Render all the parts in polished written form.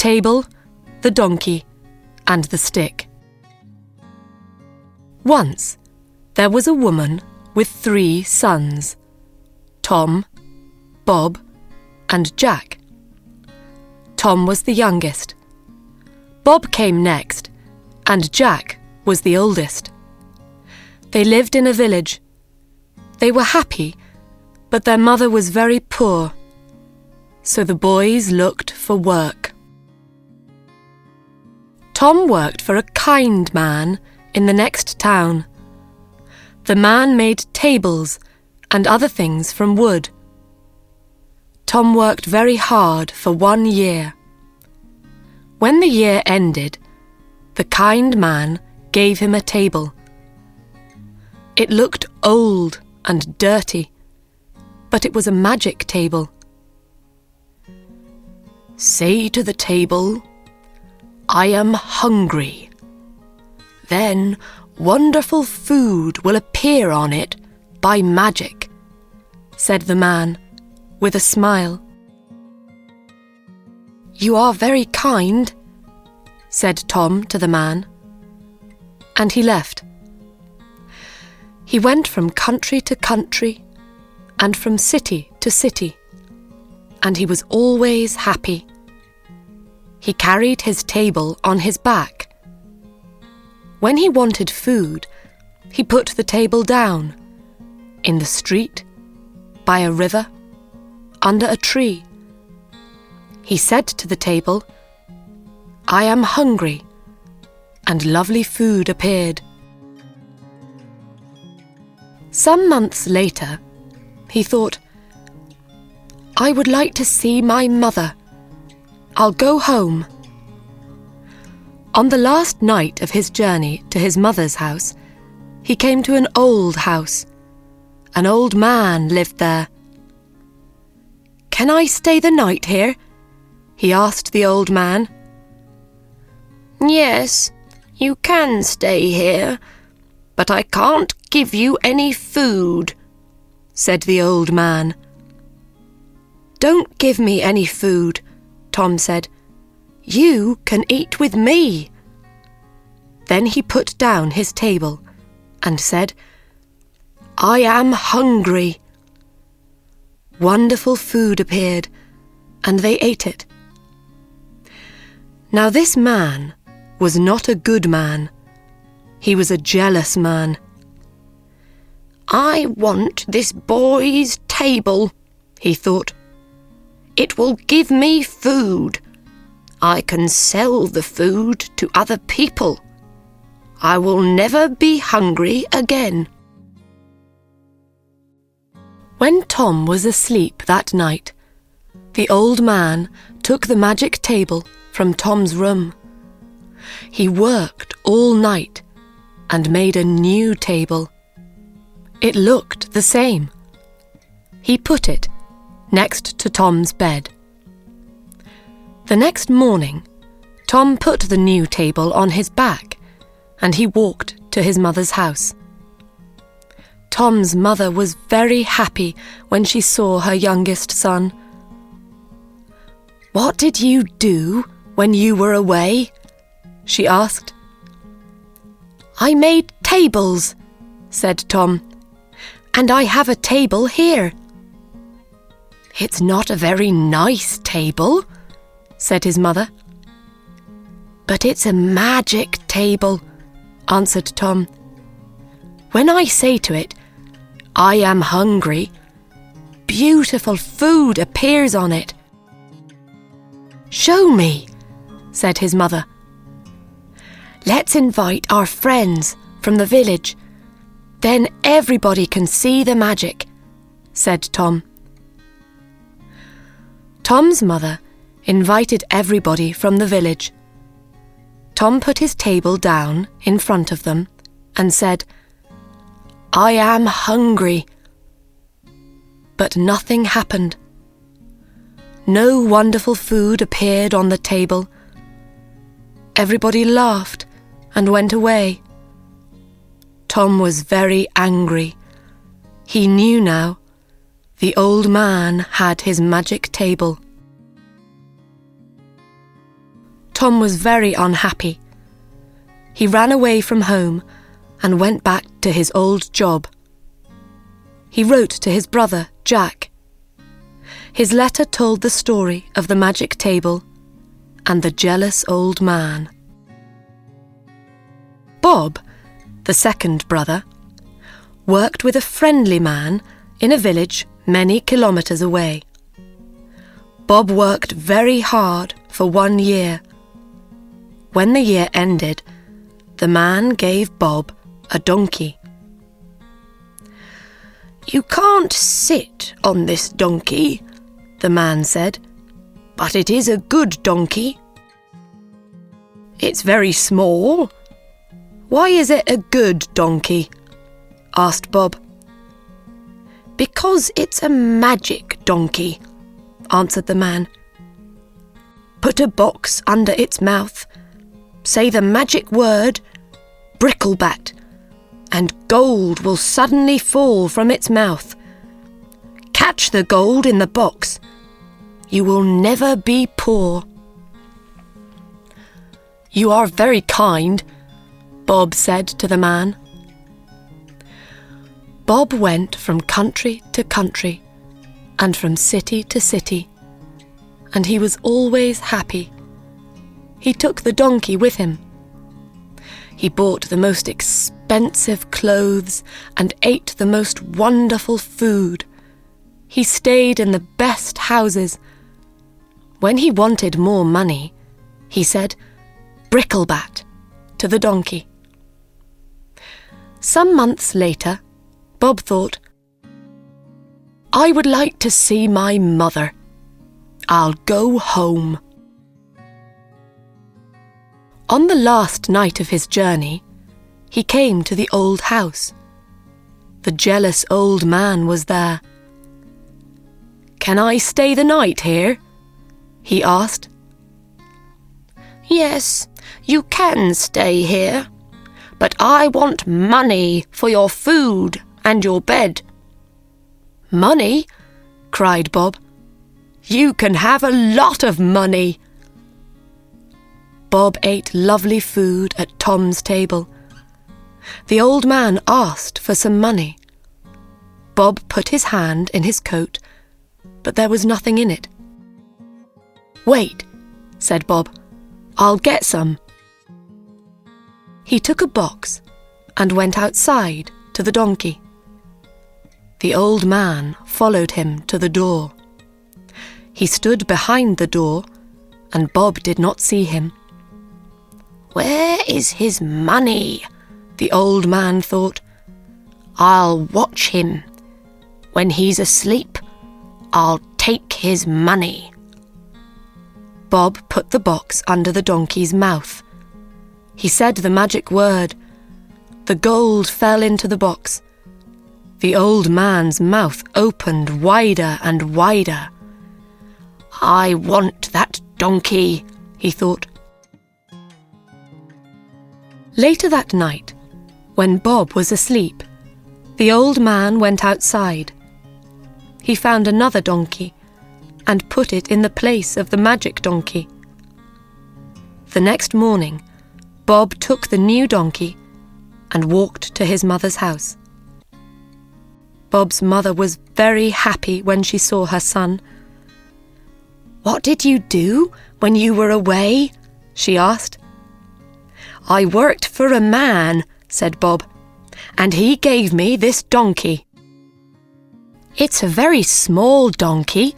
table, the donkey, and the stick. Once there was a woman with 3 sons, Tom, Bob, and Jack. Tom was the youngest. Bob came next, and Jack was the oldest. They lived in a village. They were happy, but their mother was very poor, so the boys looked for work. Tom worked for a kind man in the next town. The man made tables and other things from wood. Tom worked very hard for 1 year. When the year ended, the kind man gave him a table. It looked old and dirty, but it was a magic table. "Say to the table, 'I am hungry.' Then wonderful food will appear on it by magic," said the man with a smile. "You are very kind," said Tom to the man, and he left. He went from country to country and from city to city, and he was always happy. He carried his table on his back. When he wanted food, he put the table down, in the street, by a river, under a tree. He said to the table, "I am hungry," and lovely food appeared. Some months later, he thought, "I would like to see my mother. I'll go home." On the last night of his journey to his mother's house, he came to an old house. An old man lived there. "Can I stay the night here?" he asked the old man. "Yes, you can stay here, but I can't give you any food," said the old man. "Don't give me any food," Tom said. "You can eat with me." Then he put down his table and said, "I am hungry." Wonderful food appeared, and they ate it. Now this man was not a good man. He was a jealous man. "I want this boy's table," he thought. "It will give me food. I can sell the food to other people. I will never be hungry again." When Tom was asleep that night, the old man took the magic table from Tom's room. He worked all night and made a new table. It looked the same. He put it next to Tom's bed. The next morning, Tom put the new table on his back and he walked to his mother's house. Tom's mother was very happy when she saw her youngest son. "What did you do when you were away?" she asked. "I made tables," said Tom, "and I have a table here." "It's not a very nice table," said his mother. "But it's a magic table," answered Tom. "When I say to it, 'I am hungry,' beautiful food appears on it." "Show me," said his mother. "Let's invite our friends from the village. Then everybody can see the magic," said Tom. Tom's mother invited everybody from the village. Tom put his table down in front of them and said, "I am hungry." But nothing happened. No wonderful food appeared on the table. Everybody laughed and went away. Tom was very angry. He knew now. The old man had his magic table. Tom was very unhappy. He ran away from home and went back to his old job. He wrote to his brother, Jack. His letter told the story of the magic table and the jealous old man. Bob, the second brother, worked with a friendly man in a village many kilometres away. Bob worked very hard for 1 year. When the year ended, the man gave Bob a donkey. "You can't sit on this donkey," the man said, "but it is a good donkey." "It's very small." "Why is it a good donkey?" asked Bob. "Because it's a magic donkey," answered the man. "Put a box under its mouth, say the magic word, bricklebat, and gold will suddenly fall from its mouth. Catch the gold in the box. You will never be poor." "You are very kind," Bob said to the man. Bob went from country to country and from city to city, and he was always happy. He took the donkey with him. He bought the most expensive clothes and ate the most wonderful food. He stayed in the best houses. When he wanted more money, he said, "Bricklebat," to the donkey. Some months later, Bob thought, "I would like to see my mother. I'll go home." On the last night of his journey, he came to the old house. The jealous old man was there. "Can I stay the night here?" he asked. "Yes, you can stay here, but I want money for your food and your bed." "Money?" cried Bob. "You can have a lot of money." Bob ate lovely food at Tom's table. The old man asked for some money. Bob put his hand in his coat, but there was nothing in it. "Wait," said Bob, "I'll get some." He took a box and went outside to the donkey. The old man followed him to the door. He stood behind the door, and Bob did not see him. "Where is his money?" the old man thought. "I'll watch him. When he's asleep, I'll take his money." Bob put the box under the donkey's mouth. He said the magic word. The gold fell into the box. The old man's mouth opened wider and wider. "I want that donkey," he thought. Later that night, when Bob was asleep, the old man went outside. He found another donkey and put it in the place of the magic donkey. The next morning, Bob took the new donkey and walked to his mother's house. Bob's mother was very happy when she saw her son. "What did you do when you were away?" she asked. "I worked for a man," said Bob, "and he gave me this donkey." "It's a very small donkey,"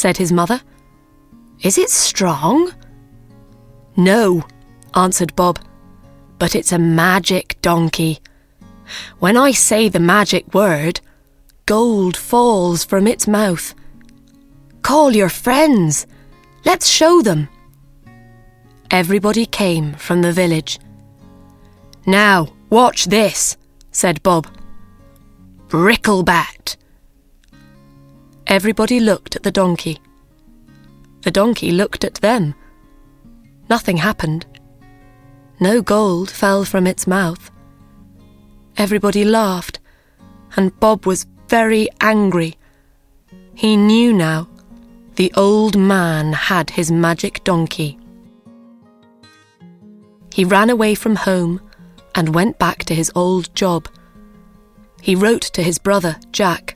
said his mother. "Is it strong?" "No," answered Bob, "but it's a magic donkey. When I say the magic word, gold falls from its mouth. Call your friends. Let's show them." Everybody came from the village. "Now, watch this," said Bob. "Bricklebat." Everybody looked at the donkey. The donkey looked at them. Nothing happened. No gold fell from its mouth. Everybody laughed, and Bob was very angry. He knew now the old man had his magic donkey. He ran away from home and went back to his old job. He wrote to his brother, Jack.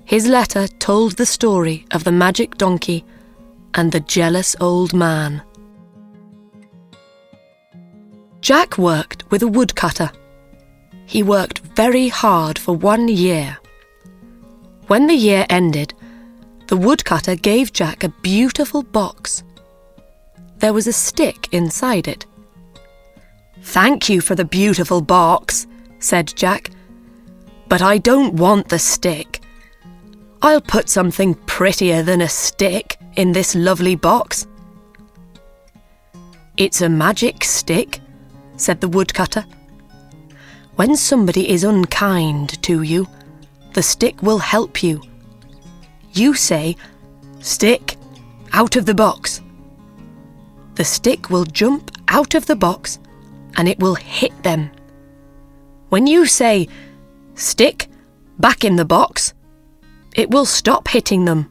His letter told the story of the magic donkey and the jealous old man. Jack worked with a woodcutter. He worked very hard for 1 year. When the year ended, the woodcutter gave Jack a beautiful box. There was a stick inside it. "Thank you for the beautiful box," said Jack, "but I don't want the stick. I'll put something prettier than a stick in this lovely box." "It's a magic stick," said the woodcutter. "When somebody is unkind to you, the stick will help you. You say, 'Stick, out of the box.' The stick will jump out of the box and it will hit them. When you say, 'Stick, back in the box,' it will stop hitting them."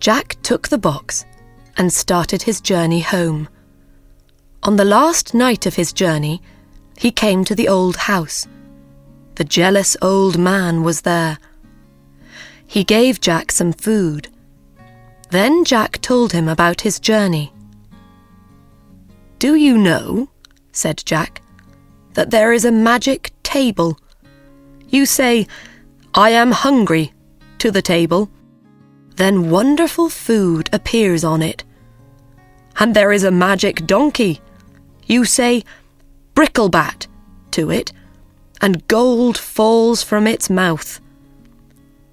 Jack took the box and started his journey home. On the last night of his journey, he came to the old house. The jealous old man was there. He gave Jack some food. Then Jack told him about his journey. "Do you know," said Jack, "that there is a magic table? You say, 'I am hungry,' to the table. Then wonderful food appears on it. And there is a magic donkey. You say, 'Bricklebat,' to it, and gold falls from its mouth.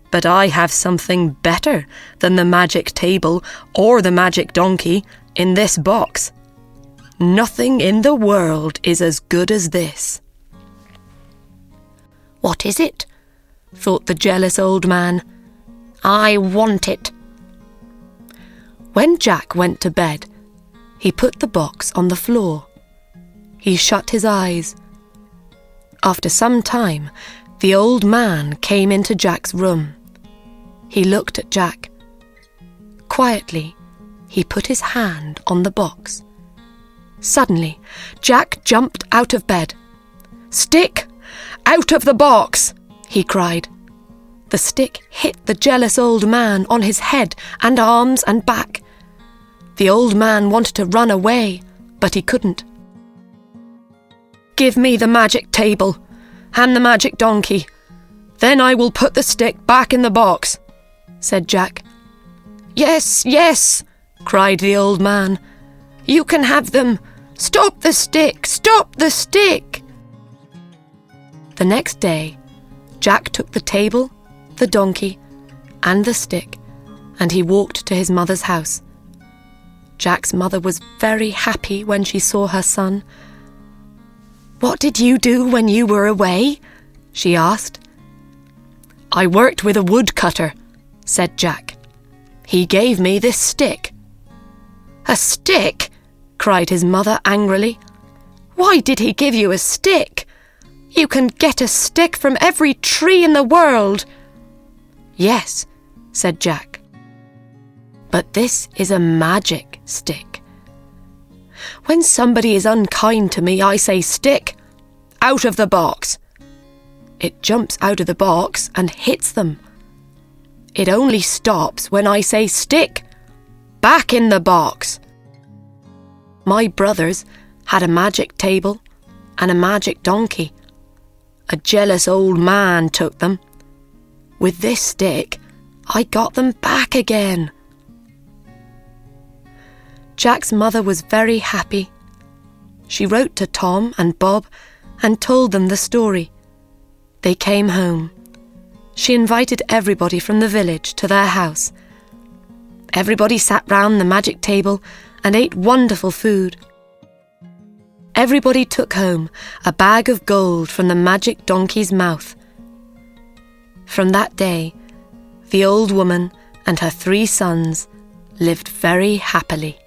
But I have something better than the magic table or the magic donkey in this box. Nothing in the world is as good as this." "What is it?" thought the jealous old man. "I want it." When Jack went to bed, he put the box on the floor. He shut his eyes. After some time, the old man came into Jack's room. He looked at Jack. Quietly, he put his hand on the box. Suddenly, Jack jumped out of bed. "Stick, out of the box!" he cried. The stick hit the jealous old man on his head and arms and back. The old man wanted to run away, but he couldn't. "Give me the magic table and the magic donkey. Then I will put the stick back in the box," said Jack. "Yes, yes," cried the old man. "You can have them. Stop the stick! Stop the stick!" The next day, Jack took the table, the donkey, and the stick, and he walked to his mother's house. Jack's mother was very happy when she saw her son. "What did you do when you were away?" she asked. "I worked with a woodcutter," said Jack. "He gave me this stick." "A stick?" cried his mother angrily. "Why did he give you a stick? You can get a stick from every tree in the world." "Yes," said Jack. "But this is a magic stick. When somebody is unkind to me, I say, 'Stick, out of the box.' It jumps out of the box and hits them. It only stops when I say, 'Stick, back in the box.' My brothers had a magic table and a magic donkey. A jealous old man took them. With this stick, I got them back again." Jack's mother was very happy. She wrote to Tom and Bob and told them the story. They came home. She invited everybody from the village to their house. Everybody sat round the magic table and ate wonderful food. Everybody took home a bag of gold from the magic donkey's mouth. From that day, the old woman and her 3 sons lived very happily.